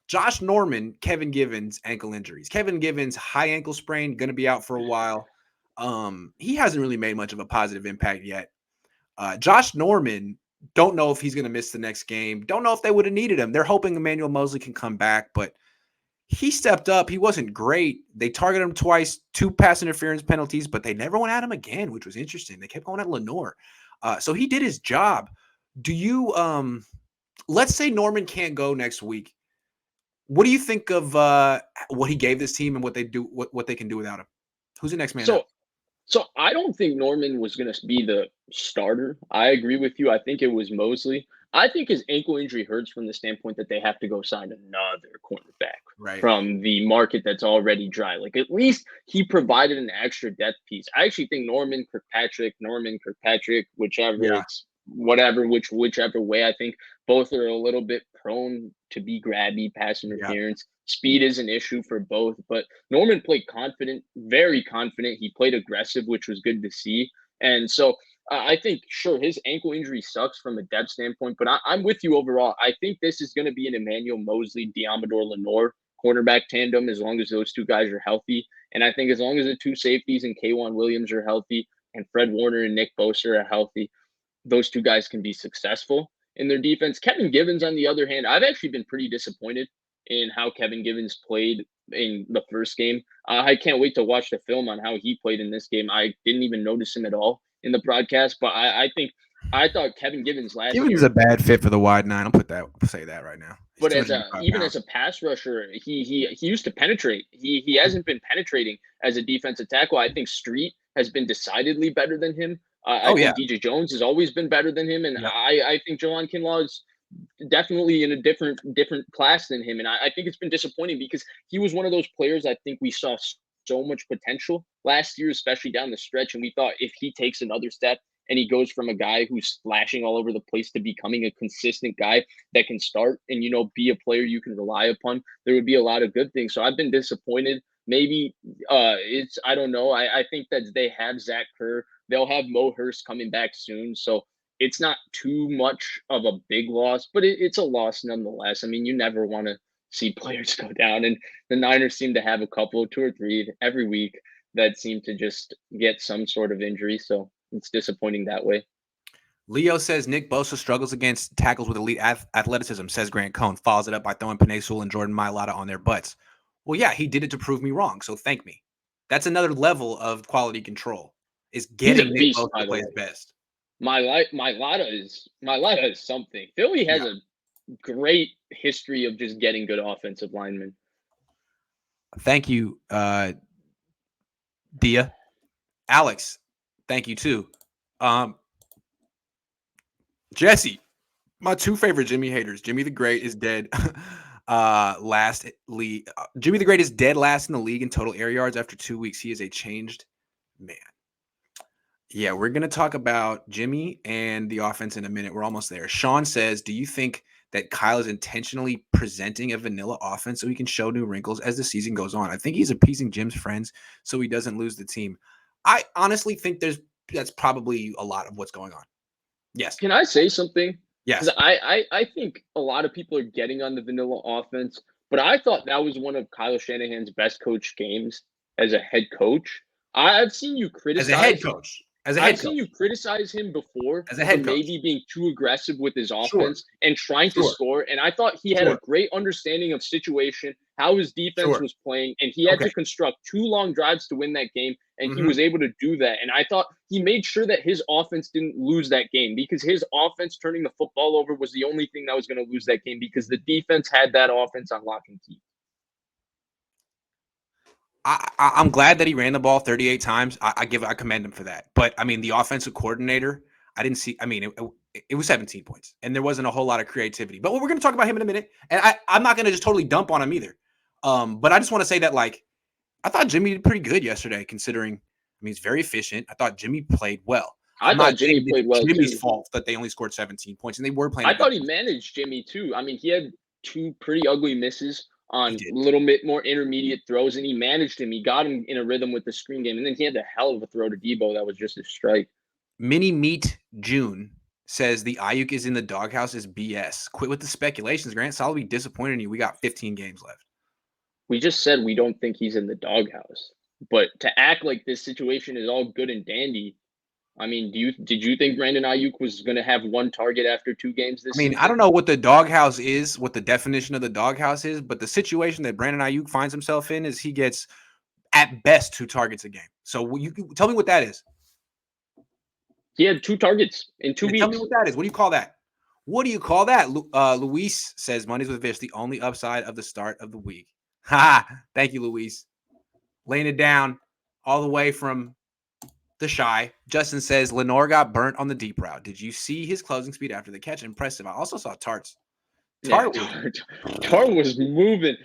Josh Norman, Kevin Givens, ankle injuries. Kevin Givens, high ankle sprain, going to be out for a while. He hasn't really made much of a positive impact yet. Josh Norman, don't know if he's going to miss the next game. Don't know if they would have needed him. They're hoping Emmanuel Mosley can come back, but he stepped up. He wasn't great. They targeted him twice, 2 pass interference penalties, but they never went at him again, which was interesting. They kept going at Lenore. So he did his job. Do you let's say Norman can't go next week. What do you think of what he gave this team and what they can do without him? Who's the next man up? So So I don't think Norman was going to be the starter. I agree with you. I think it was Mosley. I think his ankle injury hurts from the standpoint that they have to go sign another cornerback Right. from the market that's already dry. Like at least he provided an extra depth piece. I actually think Norman Kirkpatrick, whichever Yeah. it's whatever, whichever way. I think both are a little bit prone to be grabby, pass Yeah. interference. Speed is an issue for both, but Norman played confident, very confident. He played aggressive, which was good to see. And so I think, sure, his ankle injury sucks from a depth standpoint, but I'm with you overall. I think this is going to be an Emmanuel Mosley, Diamador Lenore cornerback tandem as long as those two guys are healthy. And I think as long as the two safeties and K'Wan Williams are healthy and Fred Warner and Nick Bosa are healthy, those two guys can be successful in their defense. Kevin Givens, on the other hand, I've actually been pretty disappointed in how Kevin Givens played in the first game. I can't wait to watch the film on how he played in this game. I didn't even notice him at all in the broadcast, but I thought Kevin Givens last Givens is a year, bad fit for the wide nine. Say that right now. He's but as a 285 even as pounds. a pass rusher, he used to penetrate. He hasn't been penetrating as a defensive tackle. I think Street has been decidedly better than him. I Oh yeah. think DJ Jones has always been better than him, and Yep. I think Jawan Kinlaw is definitely in a different class than him. And I think it's been disappointing because he was one of those players I think we saw so much potential last year, especially down the stretch. And we thought if he takes another step and he goes from a guy who's flashing all over the place to becoming a consistent guy that can start and be a player you can rely upon, there would be a lot of good things. So I've been disappointed. Maybe it's I don't know. I think that they have Zach Kerr. They'll have Mo Hurst coming back soon. So it's not too much of a big loss, but it's a loss nonetheless. I mean, you never want to see players go down, and the Niners seem to have a couple, 2 or 3 every week that seem to just get some sort of injury. So it's disappointing that way. Leo says Nick Bosa struggles against tackles with elite athleticism, says Grant Cohn. Follows it up by throwing Penei Sewell and Jordan Mailata on their butts. Well, yeah, he did it to prove me wrong, so thank me. That's another level of quality control, is He's getting a Nick beast, Bosa to by the play his way. best. My Lata is something. Philly has Yeah. a great history of just getting good offensive linemen. Thank you, Dia. Alex, thank you too. Jesse, my 2 favorite Jimmy haters. Jimmy the Great is dead. Jimmy the Great is dead last in the league in total air yards after 2 weeks. He is a changed man. Yeah, we're going to talk about Jimmy and the offense in a minute. We're almost there. Sean says, do you think that Kyle is intentionally presenting a vanilla offense so he can show new wrinkles as the season goes on? I think he's appeasing Jim's friends so he doesn't lose the team. I honestly think that's probably a lot of what's going on. Yes. Can I say something? Because Yes. I think a lot of people are getting on the vanilla offense, but I thought that was one of Kyle Shanahan's best coach games as a head coach. I've seen you As a head criticize coach. As a I've head seen coach. you criticize him before As a for head coach. maybe being too aggressive with his Sure. offense and trying to Sure. score. And I thought he had a Sure. great understanding of situation, how his defense Sure. was playing, and he had Okay. to construct 2 long drives to win that game. And he Mhm. was able to do that. And I thought he made sure that his offense didn't lose that game because his offense turning the football over was the only thing that was going to lose that game because the defense had that offense on lock and key. I'm glad that he ran the ball 38 times. I commend him for that. But I mean, the offensive coordinator, I didn't see. I mean, it was 17 points, and there wasn't a whole lot of creativity. But we're going to talk about him in a minute, and I'm not going to just totally dump on him either. But I just want to say that I thought Jimmy did pretty good yesterday, considering. I mean, he's very efficient. I thought Jimmy played well. I I'm not thought Jimmy saying it's played well Jimmy's too. fault that they only scored 17 points, and they were playing a I better. thought he managed Jimmy too. I mean, he had 2 pretty ugly misses He on a did. little bit more intermediate throws, and he managed him. He got him in a rhythm with the screen game, and then he had the hell of a throw to Debo that was just a strike. Mini Meat June says the Ayuk is in the doghouse is BS. Quit with the speculations, Grant. Solid be disappointed in you. We got 15 games left. We just said we don't think he's in the doghouse. But to act like this situation is all good and dandy, I mean, did you think Brandon Ayuk was going to have one target after 2 games I this mean, I season? don't know what the doghouse is, what the definition of the doghouse is, but the situation that Brandon Ayuk finds himself in is he gets at best 2 targets a game. So you tell me what that is. He had 2 targets in 2 Yeah, tell me weeks. what that is. What do you call that? What do you call that? Luis says Mondays with Vish, the only upside of the start of the week. Ha! Thank you, Luis. Laying it down all the way from the shy. Justin says Lenore got burnt on the deep route. Did you see his closing speed after the catch? Impressive. I also saw Tart's. Yeah, Tart was Tar was moving.